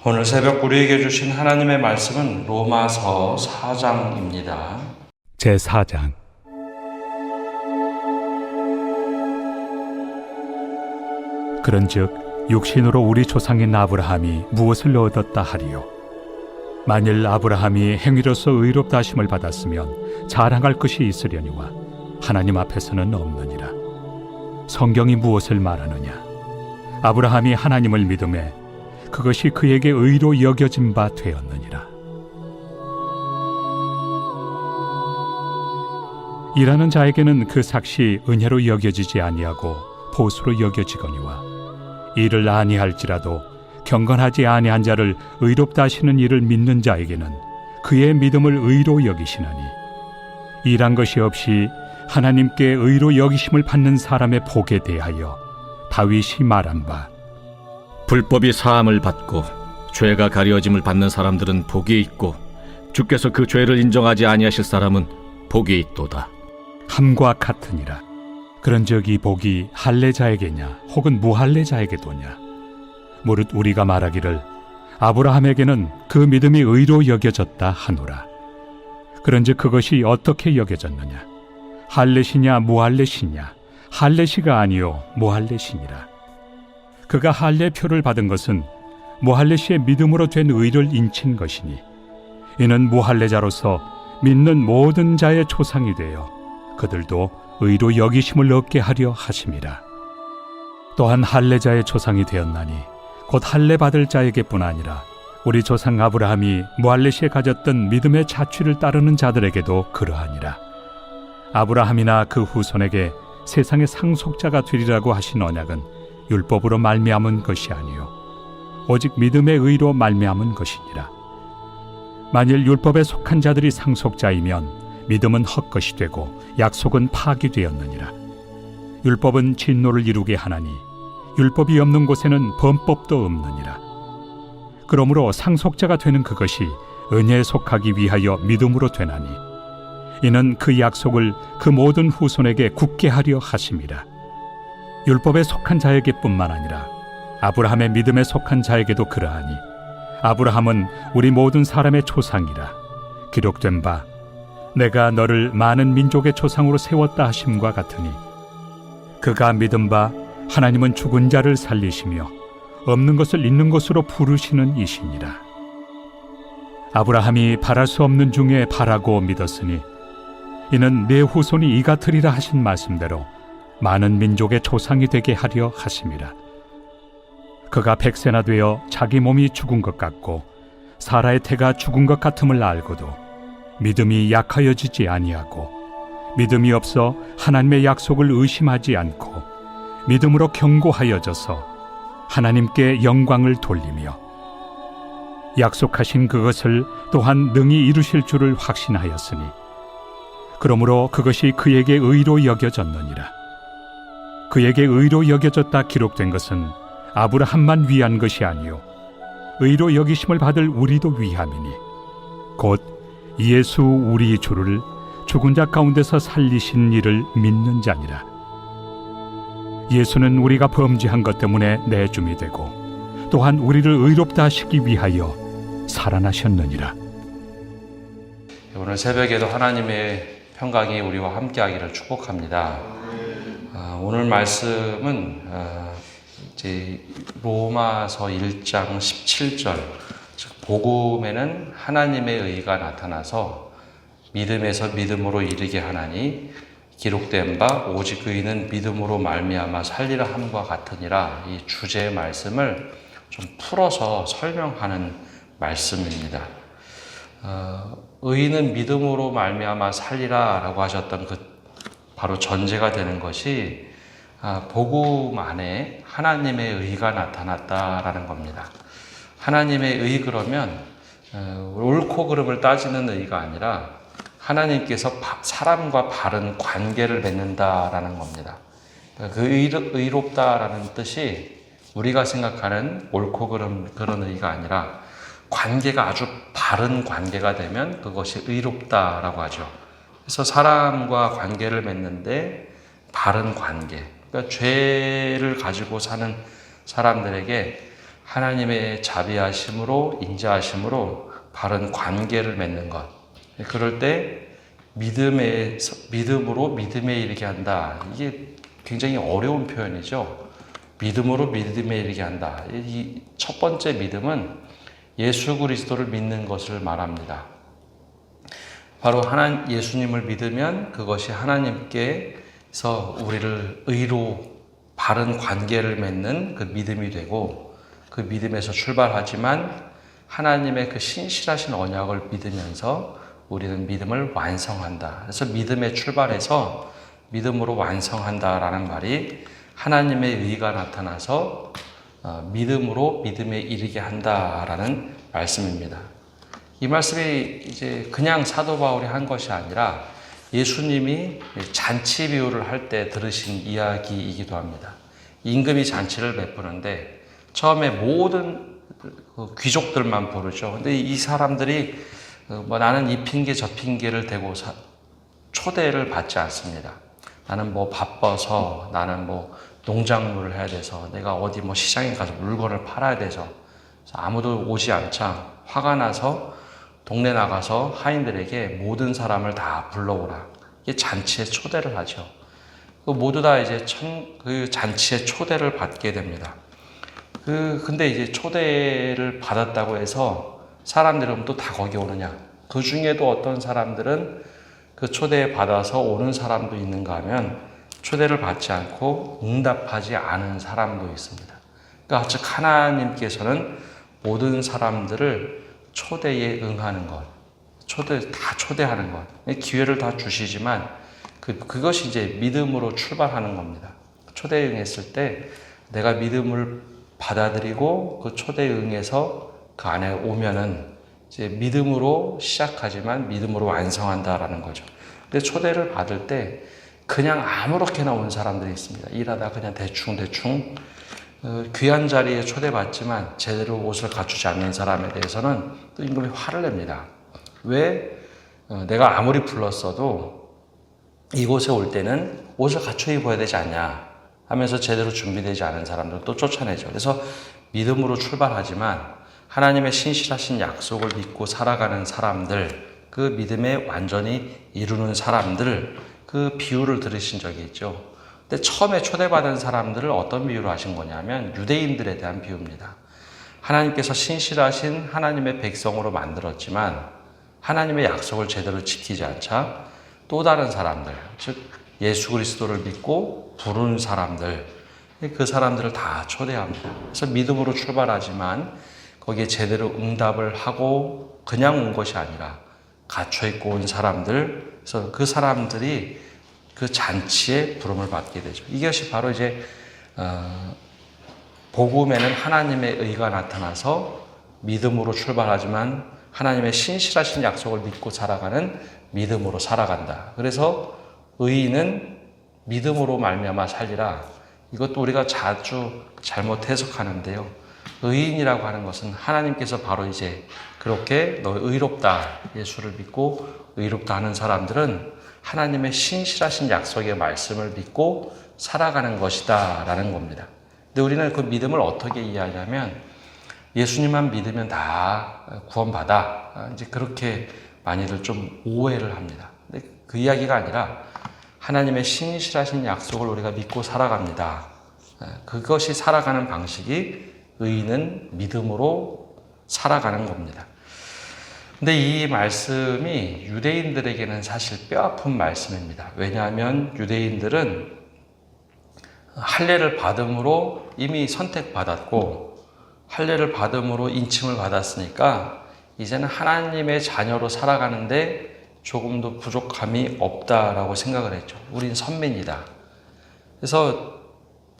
오늘 새벽 우리에게 주신 하나님의 말씀은 로마서 4장입니다. 제4장. 그런즉 육신으로 우리 조상인 아브라함이 무엇을 얻었다 하리요? 만일 아브라함이 행위로서 의롭다 하심을 받았으면 자랑할 것이 있으려니와 하나님 앞에서는 없느니라. 성경이 무엇을 말하느냐? 아브라함이 하나님을 믿음에 그것이 그에게 의로 여겨진 바 되었느니라. 일하는 자에게는 그 삭시 은혜로 여겨지지 아니하고 보수로 여겨지거니와 일을 아니할지라도 경건하지 아니한 자를 의롭다 하시는 이를 믿는 자에게는 그의 믿음을 의로 여기시나니 일한 것이 없이 하나님께 의로 여기심을 받는 사람의 복에 대하여 다윗이 말한 바 불법이 사함을 받고 죄가 가려짐을 받는 사람들은 복이 있고 주께서 그 죄를 인정하지 아니하실 사람은 복이 있도다 함과 같으니라. 그런즉 이 복이 할례자에게냐 혹은 무할례자에게도냐? 무릇 우리가 말하기를 아브라함에게는 그 믿음이 의로 여겨졌다 하노라. 그런즉 그것이 어떻게 여겨졌느냐? 할례시냐 무할례시냐? 할례시가 아니요 무할례시니라. 그가 할례표를 받은 것은 무할례시의 믿음으로 된 의를 인친 것이니 이는 무할례자로서 믿는 모든 자의 조상이 되어 그들도 의로 여기심을 얻게 하려 하심이라. 또한 할례자의 조상이 되었나니 곧 할례 받을 자에게뿐 아니라 우리 조상 아브라함이 무할례시에 가졌던 믿음의 자취를 따르는 자들에게도 그러하니라. 아브라함이나 그 후손에게 세상의 상속자가 되리라고 하신 언약은 율법으로 말미암은 것이 아니요 오직 믿음의 의로 말미암은 것이니라. 만일 율법에 속한 자들이 상속자이면 믿음은 헛것이 되고 약속은 파기되었느니라. 율법은 진노를 이루게 하나니 율법이 없는 곳에는 범법도 없느니라. 그러므로 상속자가 되는 그것이 은혜에 속하기 위하여 믿음으로 되나니 이는 그 약속을 그 모든 후손에게 굳게 하려 하심이라. 율법에 속한 자에게뿐만 아니라 아브라함의 믿음에 속한 자에게도 그러하니 아브라함은 우리 모든 사람의 조상이라. 기록된 바 내가 너를 많은 민족의 조상으로 세웠다 하심과 같으니 그가 믿은 바 하나님은 죽은 자를 살리시며 없는 것을 있는 것으로 부르시는 이시니라. 아브라함이 바랄 수 없는 중에 바라고 믿었으니 이는 내 후손이 이같으리라 하신 말씀대로 많은 민족의 조상이 되게 하려 하심이라. 그가 100세나 되어 자기 몸이 죽은 것 같고 사라의 태가 죽은 것 같음을 알고도 믿음이 약하여지지 아니하고 믿음이 없어 하나님의 약속을 의심하지 않고 믿음으로 견고하여져서 하나님께 영광을 돌리며 약속하신 그것을 또한 능히 이루실 줄을 확신하였으니 그러므로 그것이 그에게 의로 여겨졌느니라. 그에게 의로 여겨졌다 기록된 것은 아브라함만 위한 것이 아니요 의로 여기심을 받을 우리도 위함이니 곧 예수 우리 주를 죽은 자 가운데서 살리신 이를 믿는 자니라. 예수는 우리가 범죄한 것 때문에 내줌이 되고 또한 우리를 의롭다 하시기 위하여 살아나셨느니라. 오늘 새벽에도 하나님의 평강이 우리와 함께하기를 축복합니다. 오늘 말씀은 이제 로마서 1장 17절, 즉 복음에는 하나님의 의가 나타나서 믿음에서 믿음으로 이르게 하나니 기록된 바 오직 의인은 믿음으로 말미암아 살리라 함과 같으니라. 이 주제의 말씀을 좀 풀어서 설명하는 말씀입니다. 의인은 믿음으로 말미암아 살리라라고 하셨던 그 바로 전제가 되는 것이 복음 안에 하나님의 의가 나타났다라는 겁니다. 하나님의 의 그러면 옳고 그름을 따지는 의가 아니라 하나님께서 사람과 바른 관계를 맺는다라는 겁니다. 그 의롭다라는 뜻이 우리가 생각하는 옳고 그런 의가 아니라 관계가 아주 바른 관계가 되면 그것이 의롭다라고 하죠. 그래서 사람과 관계를 맺는데 바른 관계, 그러니까 죄를 가지고 사는 사람들에게 하나님의 자비하심으로 인자하심으로 바른 관계를 맺는 것. 그럴 때 믿음으로 믿음에 이르게 한다. 이게 굉장히 어려운 표현이죠. 믿음으로 믿음에 이르게 한다. 이 첫 번째 믿음은 예수 그리스도를 믿는 것을 말합니다. 바로 예수님을 믿으면 그것이 하나님께서 우리를 의로 바른 관계를 맺는 그 믿음이 되고, 그 믿음에서 출발하지만 하나님의 그 신실하신 언약을 믿으면서 우리는 믿음을 완성한다. 그래서 믿음에 출발해서 믿음으로 완성한다라는 말이 하나님의 의가 나타나서 믿음으로 믿음에 이르게 한다라는 말씀입니다. 이 말씀이 이제 그냥 사도 바울이 한 것이 아니라 예수님이 잔치 비유를 할 때 들으신 이야기이기도 합니다. 임금이 잔치를 베푸는데 처음에 모든 귀족들만 부르죠. 근데 이 사람들이 나는 이 핑계 저 핑계를 대고 초대를 받지 않습니다. 나는 바빠서, 나는 농작물을 해야 돼서, 내가 어디 시장에 가서 물건을 팔아야 돼서 아무도 오지 않자 화가 나서 동네 나가서 하인들에게 모든 사람을 다 불러오라. 이게 잔치에 초대를 하죠. 모두 다 이제 그 잔치에 초대를 받게 됩니다. 근데 이제 초대를 받았다고 해서 사람들은 또 다 거기 오느냐? 그 중에도 어떤 사람들은 그 초대에 받아서 오는 사람도 있는가 하면 초대를 받지 않고 응답하지 않은 사람도 있습니다. 그러니까 즉 하나님께서는 모든 사람들을 초대에 응하는 것, 다 초대하는 것, 기회를 다 주시지만 그것이 이제 믿음으로 출발하는 겁니다. 초대에 응했을 때 내가 믿음을 받아들이고 그 초대에 응해서 그 안에 오면은 이제 믿음으로 시작하지만 믿음으로 완성한다라는 거죠. 근데 초대를 받을 때 그냥 아무렇게나 온 사람들이 있습니다. 일하다 그냥 대충 귀한 자리에 초대받지만 제대로 옷을 갖추지 않는 사람에 대해서는 또 임금이 화를 냅니다. 왜? 내가 아무리 불렀어도 이곳에 올 때는 옷을 갖춰 입어야 되지 않냐 하면서 제대로 준비되지 않은 사람들을 또 쫓아내죠. 그래서 믿음으로 출발하지만 하나님의 신실하신 약속을 믿고 살아가는 사람들, 그 믿음에 완전히 이루는 사람들, 그 비유를 들으신 적이 있죠. 근데 처음에 초대받은 사람들을 어떤 비유로 하신 거냐면 유대인들에 대한 비유입니다. 하나님께서 신실하신 하나님의 백성으로 만들었지만 하나님의 약속을 제대로 지키지 않자 또 다른 사람들, 즉 예수 그리스도를 믿고 부른 사람들, 그 사람들을 다 초대합니다. 그래서 믿음으로 출발하지만 거기에 제대로 응답을 하고 그냥 온 것이 아니라 갇혀 있고 온 사람들, 그래서 그 사람들이 그 잔치에 부름을 받게 되죠. 이것이 바로 이제 복음에는 하나님의 의가 나타나서 믿음으로 출발하지만 하나님의 신실하신 약속을 믿고 살아가는 믿음으로 살아간다. 그래서 의인은 믿음으로 말미암아 살리라. 이것도 우리가 자주 잘못 해석하는데요. 의인이라고 하는 것은 하나님께서 바로 이제 그렇게 너 의롭다, 예수를 믿고 의롭다 하는 사람들은 하나님의 신실하신 약속의 말씀을 믿고 살아가는 것이다 라는 겁니다. 근데 우리는 그 믿음을 어떻게 이해하냐면 예수님만 믿으면 다 구원받아, 이제 그렇게 많이들 좀 오해를 합니다. 근데 그 이야기가 아니라 하나님의 신실하신 약속을 우리가 믿고 살아갑니다. 그것이 살아가는 방식이 의인은 믿음으로 살아가는 겁니다. 근데 이 말씀이 유대인들에게는 사실 뼈아픈 말씀입니다. 왜냐하면 유대인들은 할례를 받음으로 이미 선택받았고 할례를 받음으로 인침을 받았으니까 이제는 하나님의 자녀로 살아가는데 조금도 부족함이 없다라고 생각을 했죠. 우린 선민이다. 그래서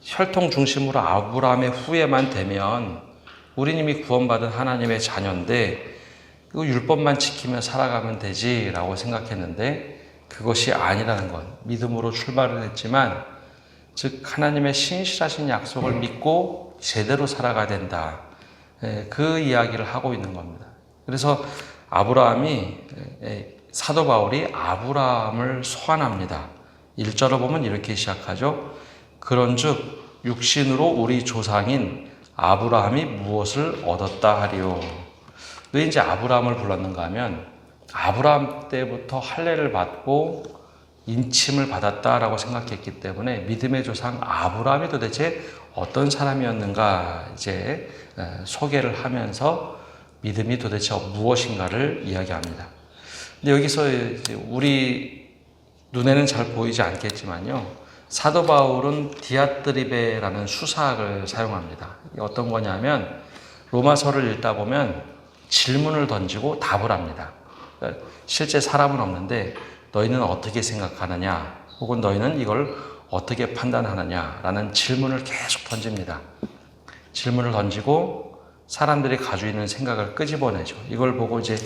혈통 중심으로 아브라함의 후예만 되면 우린 이미 구원받은 하나님의 자녀인데 그 율법만 지키며 살아가면 되지라고 생각했는데 그것이 아니라는 것. 믿음으로 출발을 했지만 즉 하나님의 신실하신 약속을 믿고 제대로 살아가야 된다. 그 이야기를 하고 있는 겁니다. 그래서 사도 바울이 아브라함을 소환합니다. 1절을 보면 이렇게 시작하죠. 그런즉 육신으로 우리 조상인 아브라함이 무엇을 얻었다 하리요. 왜 이제 아브라함을 불렀는가 하면 아브라함 때부터 할례를 받고 인침을 받았다라고 생각했기 때문에 믿음의 조상 아브라함이 도대체 어떤 사람이었는가 이제 소개를 하면서 믿음이 도대체 무엇인가를 이야기합니다. 근데 여기서 이제 우리 눈에는 잘 보이지 않겠지만요, 사도 바울은 디아드리베라는 수사학을 사용합니다. 어떤 거냐면 로마서를 읽다 보면 질문을 던지고 답을 합니다. 그러니까 실제 사람은 없는데 너희는 어떻게 생각하느냐, 혹은 너희는 이걸 어떻게 판단하느냐라는 질문을 계속 던집니다. 질문을 던지고 사람들이 가지고 있는 생각을 끄집어내죠. 이걸 보고 이제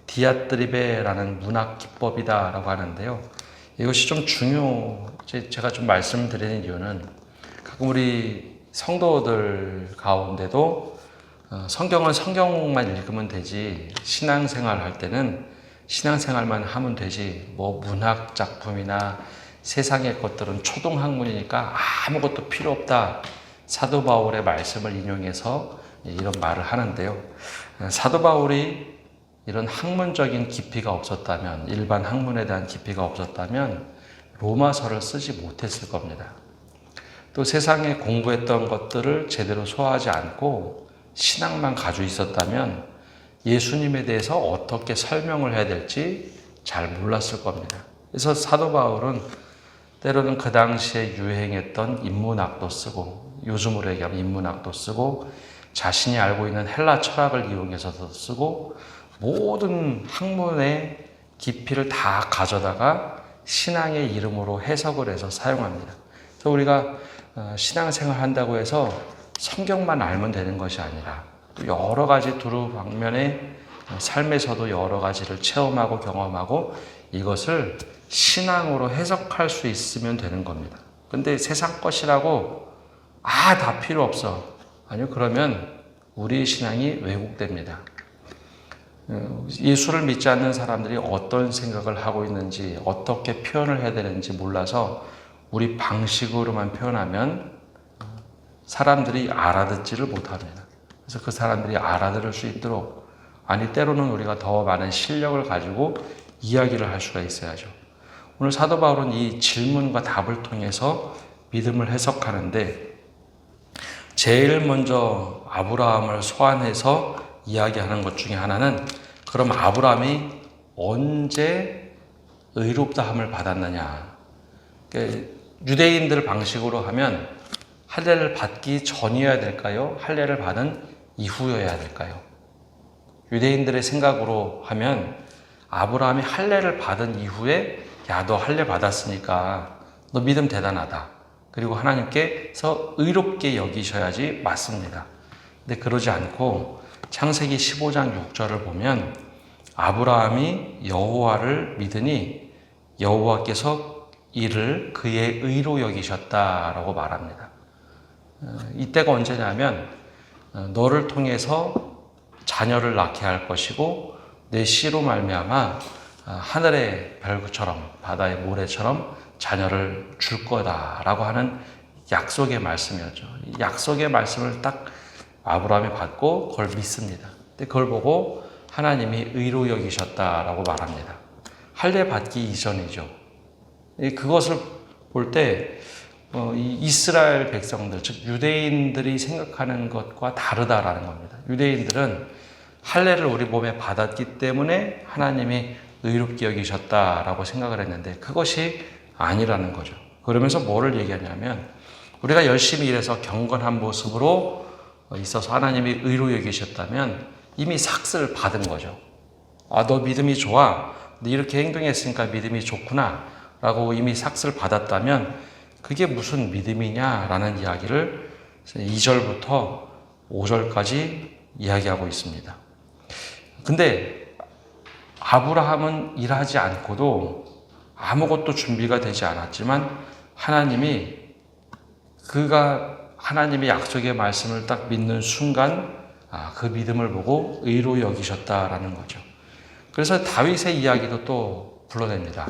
디아드리베라는 문학 기법이다라고 하는데요. 이것이 좀 제가 좀 말씀드리는 이유는 가끔 우리 성도들 가운데도 성경은 성경만 읽으면 되지, 신앙생활 할 때는 신앙생활만 하면 되지, 뭐 문학 작품이나 세상의 것들은 초등학문이니까 아무것도 필요 없다. 사도 바울의 말씀을 인용해서 이런 말을 하는데요. 사도 바울이 이런 학문적인 깊이가 없었다면, 일반 학문에 대한 깊이가 없었다면 로마서를 쓰지 못했을 겁니다. 또 세상에 공부했던 것들을 제대로 소화하지 않고 신앙만 가지고 있었다면 예수님에 대해서 어떻게 설명을 해야 될지 잘 몰랐을 겁니다. 그래서 사도 바울은 때로는 그 당시에 유행했던 인문학도 쓰고, 요즘으로 얘기하면 인문학도 쓰고, 자신이 알고 있는 헬라 철학을 이용해서도 쓰고, 모든 학문의 깊이를 다 가져다가 신앙의 이름으로 해석을 해서 사용합니다. 그래서 우리가 신앙생활 한다고 해서 성경만 알면 되는 것이 아니라 또 여러 가지 두루 방면의 삶에서도 여러 가지를 체험하고 경험하고 이것을 신앙으로 해석할 수 있으면 되는 겁니다. 근데 세상 것이라고 다 필요 없어. 아니요, 그러면 우리 신앙이 왜곡됩니다. 예수를 믿지 않는 사람들이 어떤 생각을 하고 있는지, 어떻게 표현을 해야 되는지 몰라서 우리 방식으로만 표현하면 사람들이 알아듣지를 못합니다. 그래서 그 사람들이 알아들을 수 있도록, 아니 때로는 우리가 더 많은 실력을 가지고 이야기를 할 수가 있어야죠. 오늘 사도 바울은 이 질문과 답을 통해서 믿음을 해석하는데, 제일 먼저 아브라함을 소환해서 이야기하는 것 중에 하나는, 그럼 아브라함이 언제 의롭다함을 받았느냐. 유대인들 방식으로 하면 할례를 받기 전이어야 될까요? 할례를 받은 이후여야 될까요? 유대인들의 생각으로 하면 아브라함이 할례를 받은 이후에, 야, 너 할례 받았으니까 너 믿음 대단하다, 그리고 하나님께서 의롭게 여기셔야지 맞습니다. 근데 그러지 않고 창세기 15장 6절을 보면 아브라함이 여호와를 믿으니 여호와께서 이를 그의 의로 여기셨다라고 말합니다. 이때가 언제냐면 너를 통해서 자녀를 낳게 할 것이고 내 씨로 말미암아 하늘의 별처럼 바다의 모래처럼 자녀를 줄 거다라고 하는 약속의 말씀이었죠. 이 약속의 말씀을 딱 아브라함이 받고 그걸 믿습니다. 근데 그걸 보고 하나님이 의로 여기셨다라고 말합니다. 할례 받기 이전이죠. 그것을 볼 때 이스라엘 백성들, 즉 유대인들이 생각하는 것과 다르다라는 겁니다. 유대인들은 할례를 우리 몸에 받았기 때문에 하나님이 의롭게 여기셨다라고 생각을 했는데 그것이 아니라는 거죠. 그러면서 뭐를 얘기하냐면 우리가 열심히 일해서 경건한 모습으로 있어서 하나님이 의로 여기셨다면 이미 삭스를 받은 거죠. 아, 너 믿음이 좋아. 너 이렇게 행동했으니까 믿음이 좋구나 라고 이미 삭스를 받았다면 그게 무슨 믿음이냐라는 이야기를 2절부터 5절까지 이야기하고 있습니다. 근데 아브라함은 일하지 않고도 아무것도 준비가 되지 않았지만 하나님이 하나님의 약속의 말씀을 딱 믿는 순간 그 믿음을 보고 의로 여기셨다라는 거죠. 그래서 다윗의 이야기도 또 불러냅니다.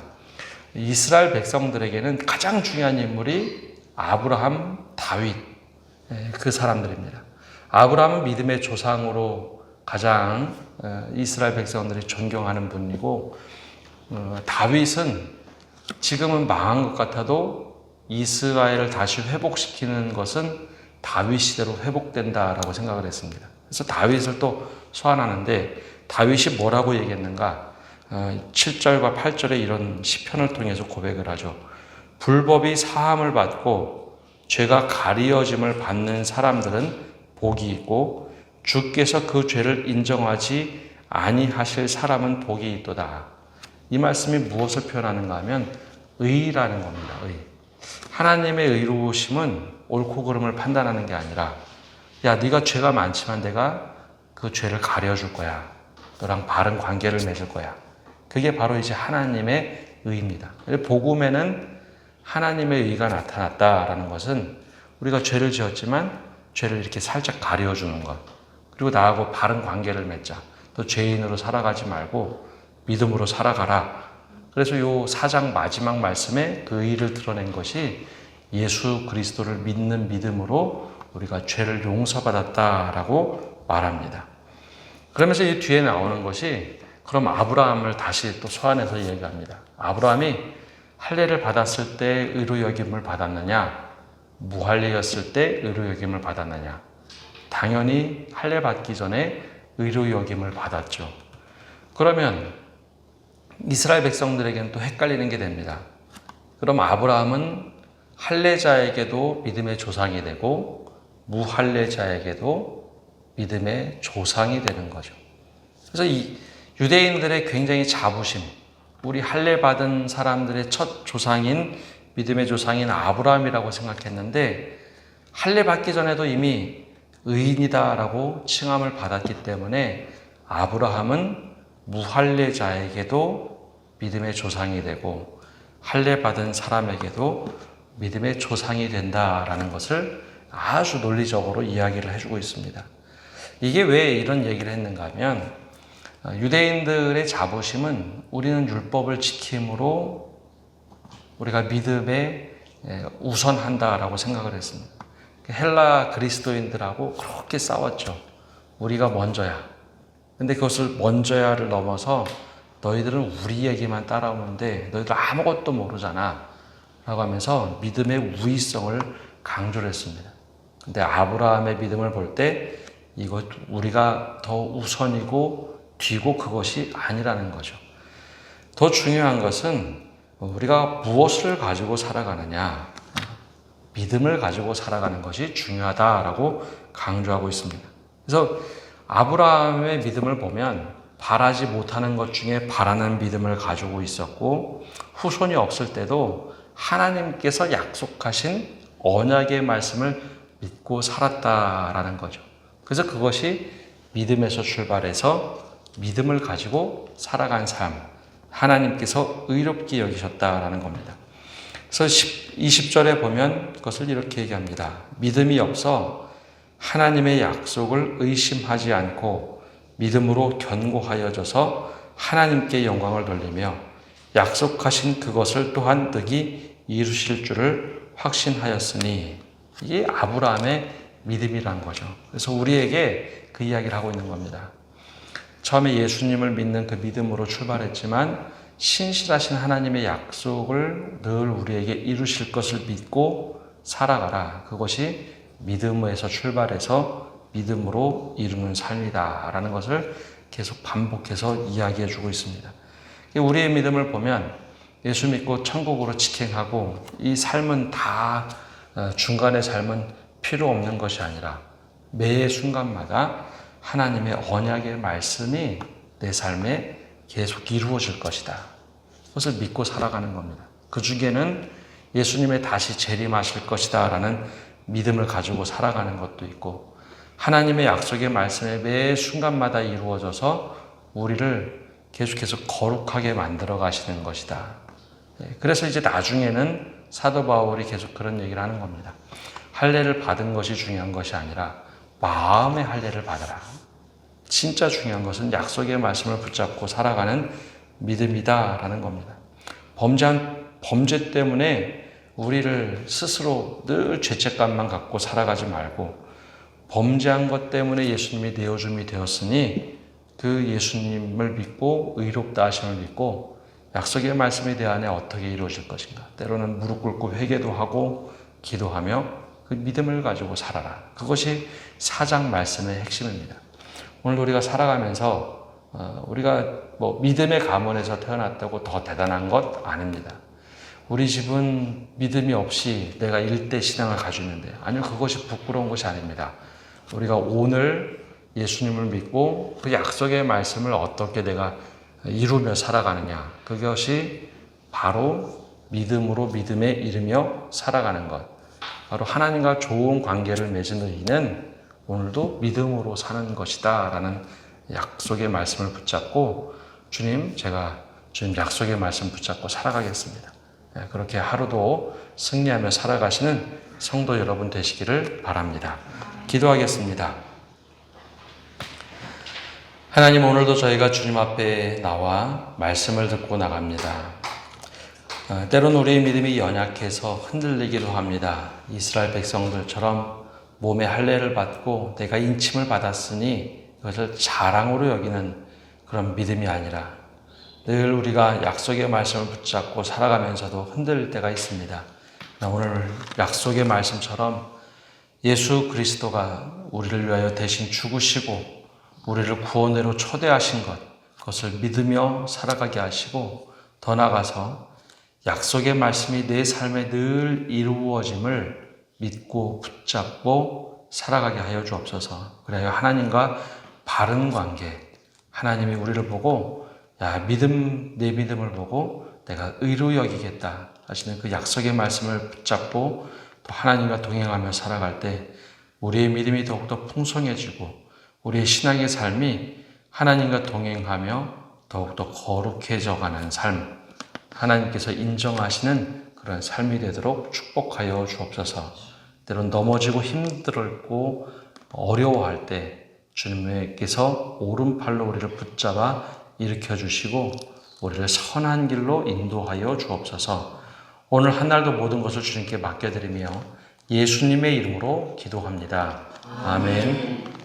이스라엘 백성들에게는 가장 중요한 인물이 아브라함, 다윗, 그 사람들입니다. 아브라함은 믿음의 조상으로 가장 이스라엘 백성들이 존경하는 분이고, 다윗은 지금은 망한 것 같아도 이스라엘을 다시 회복시키는 것은 다윗 시대로 회복된다라고 생각을 했습니다. 그래서 다윗을 또 소환하는데, 다윗이 뭐라고 얘기했는가? 7절과 8절에 이런 시편을 통해서 고백을 하죠. 불법이 사함을 받고 죄가 가리어짐을 받는 사람들은 복이 있고 주께서 그 죄를 인정하지 아니하실 사람은 복이 있도다. 이 말씀이 무엇을 표현하는가 하면 의라는 겁니다. 의. 하나님의 의로우심은 옳고 그름을 판단하는 게 아니라, 야, 네가 죄가 많지만 내가 그 죄를 가려줄 거야. 너랑 바른 관계를 맺을 거야. 그게 바로 이제 하나님의 의입니다. 복음에는 하나님의 의가 나타났다라는 것은 우리가 죄를 지었지만 죄를 이렇게 살짝 가려주는 것, 그리고 나하고 바른 관계를 맺자. 또 죄인으로 살아가지 말고 믿음으로 살아가라. 그래서 요 4장 마지막 말씀에 그 의를 드러낸 것이 예수 그리스도를 믿는 믿음으로 우리가 죄를 용서받았다라고 말합니다. 그러면서 이 뒤에 나오는 것이, 그럼 아브라함을 다시 또 소환해서 얘기합니다. 아브라함이 할례를 받았을 때 의로 여김을 받았느냐, 무할례였을 때 의로 여김을 받았느냐? 당연히 할례 받기 전에 의로 여김을 받았죠. 그러면 이스라엘 백성들에게는 또 헷갈리는 게 됩니다. 그럼 아브라함은 할례자에게도 믿음의 조상이 되고 무할례자에게도 믿음의 조상이 되는 거죠. 그래서 이 유대인들의 굉장히 자부심, 우리 할례 받은 사람들의 첫 조상인 믿음의 조상인 아브라함이라고 생각했는데, 할례 받기 전에도 이미 의인이다라고 칭함을 받았기 때문에 아브라함은 무할례자에게도 믿음의 조상이 되고 할례 받은 사람에게도 믿음의 조상이 된다라는 것을 아주 논리적으로 이야기를 해주고 있습니다. 이게 왜 이런 얘기를 했는가 하면, 유대인들의 자부심은 우리는 율법을 지킴으로 우리가 믿음에 우선한다라고 생각을 했습니다. 헬라 그리스도인들하고 그렇게 싸웠죠. 우리가 먼저야. 근데 그것을 먼저야를 넘어서 너희들은 우리 얘기만 따라오는데 너희들 아무것도 모르잖아 라고 하면서 믿음의 우위성을 강조를 했습니다. 근데 아브라함의 믿음을 볼 때 이것 우리가 더 우선이고 뒤고 그것이 아니라는 거죠. 더 중요한 것은 우리가 무엇을 가지고 살아가느냐, 믿음을 가지고 살아가는 것이 중요하다라고 강조하고 있습니다. 그래서 아브라함의 믿음을 보면 바라지 못하는 것 중에 바라는 믿음을 가지고 있었고, 후손이 없을 때도 하나님께서 약속하신 언약의 말씀을 믿고 살았다라는 거죠. 그래서 그것이 믿음에서 출발해서 믿음을 가지고 살아간 삶, 하나님께서 의롭게 여기셨다라는 겁니다. 그래서 20절에 보면 그것을 이렇게 얘기합니다. 믿음이 없어 하나님의 약속을 의심하지 않고 믿음으로 견고하여져서 하나님께 영광을 돌리며 약속하신 그것을 또한 능히 이루실 줄을 확신하였으니, 이게 아브라함의 믿음이란 거죠. 그래서 우리에게 그 이야기를 하고 있는 겁니다. 처음에 예수님을 믿는 그 믿음으로 출발했지만 신실하신 하나님의 약속을 늘 우리에게 이루실 것을 믿고 살아가라. 그것이 믿음에서 출발해서 믿음으로 이루는 삶이다라는 것을 계속 반복해서 이야기해 주고 있습니다. 우리의 믿음을 보면 예수 믿고 천국으로 직행하고 이 삶은 다 중간의 삶은 필요 없는 것이 아니라 매 순간마다 하나님의 언약의 말씀이 내 삶에 계속 이루어질 것이다. 그것을 믿고 살아가는 겁니다. 그 중에는 예수님의 다시 재림하실 것이다 라는 믿음을 가지고 살아가는 것도 있고, 하나님의 약속의 말씀에 매 순간마다 이루어져서 우리를 계속해서 거룩하게 만들어 가시는 것이다. 그래서 이제 나중에는 사도 바울이 계속 그런 얘기를 하는 겁니다. 할례를 받은 것이 중요한 것이 아니라 마음의 할례를 받아라. 진짜 중요한 것은 약속의 말씀을 붙잡고 살아가는 믿음이다라는 겁니다. 범죄 때문에 우리를 스스로 늘 죄책감만 갖고 살아가지 말고 범죄한 것 때문에 예수님이 내어줌이 되었으니 그 예수님을 믿고 의롭다 하심을 믿고 약속의 말씀이 내 안에 어떻게 이루어질 것인가. 때로는 무릎 꿇고 회개도 하고 기도하며 그 믿음을 가지고 살아라. 그것이 4장 말씀의 핵심입니다. 오늘 우리가 살아가면서 우리가 믿음의 가문에서 태어났다고 더 대단한 것 아닙니다. 우리 집은 믿음이 없이 내가 일대 신앙을 가지고 있는데 아니요, 그것이 부끄러운 것이 아닙니다. 우리가 오늘 예수님을 믿고 그 약속의 말씀을 어떻게 내가 이루며 살아가느냐, 그것이 바로 믿음으로 믿음에 이르며 살아가는 것, 바로 하나님과 좋은 관계를 맺은 의인은 오늘도 믿음으로 사는 것이다 라는 약속의 말씀을 붙잡고 주님, 제가 주님 약속의 말씀 붙잡고 살아가겠습니다. 그렇게 하루도 승리하며 살아가시는 성도 여러분 되시기를 바랍니다. 기도하겠습니다. 하나님, 오늘도 저희가 주님 앞에 나와 말씀을 듣고 나갑니다. 때론 우리의 믿음이 연약해서 흔들리기도 합니다. 이스라엘 백성들처럼 몸에 할례를 받고 내가 인침을 받았으니 이것을 자랑으로 여기는 그런 믿음이 아니라 늘 우리가 약속의 말씀을 붙잡고 살아가면서도 흔들릴 때가 있습니다. 오늘 약속의 말씀처럼 예수 그리스도가 우리를 위하여 대신 죽으시고 우리를 구원으로 초대하신 것, 그것을 믿으며 살아가게 하시고 더 나아가서 약속의 말씀이 내 삶에 늘 이루어짐을 믿고 붙잡고 살아가게 하여 주옵소서. 그래야 하나님과 바른 관계, 하나님이 우리를 보고 야, 내 믿음을 보고 내가 의로 여기겠다 하시는 그 약속의 말씀을 붙잡고 또 하나님과 동행하며 살아갈 때 우리의 믿음이 더욱더 풍성해지고 우리의 신앙의 삶이 하나님과 동행하며 더욱더 거룩해져가는 삶, 하나님께서 인정하시는 그런 삶이 되도록 축복하여 주옵소서. 때론 넘어지고 힘들고 어려워할 때 주님께서 오른팔로 우리를 붙잡아 일으켜 주시고 우리를 선한 길로 인도하여 주옵소서. 오늘 한날도 모든 것을 주님께 맡겨드리며 예수님의 이름으로 기도합니다. 아멘.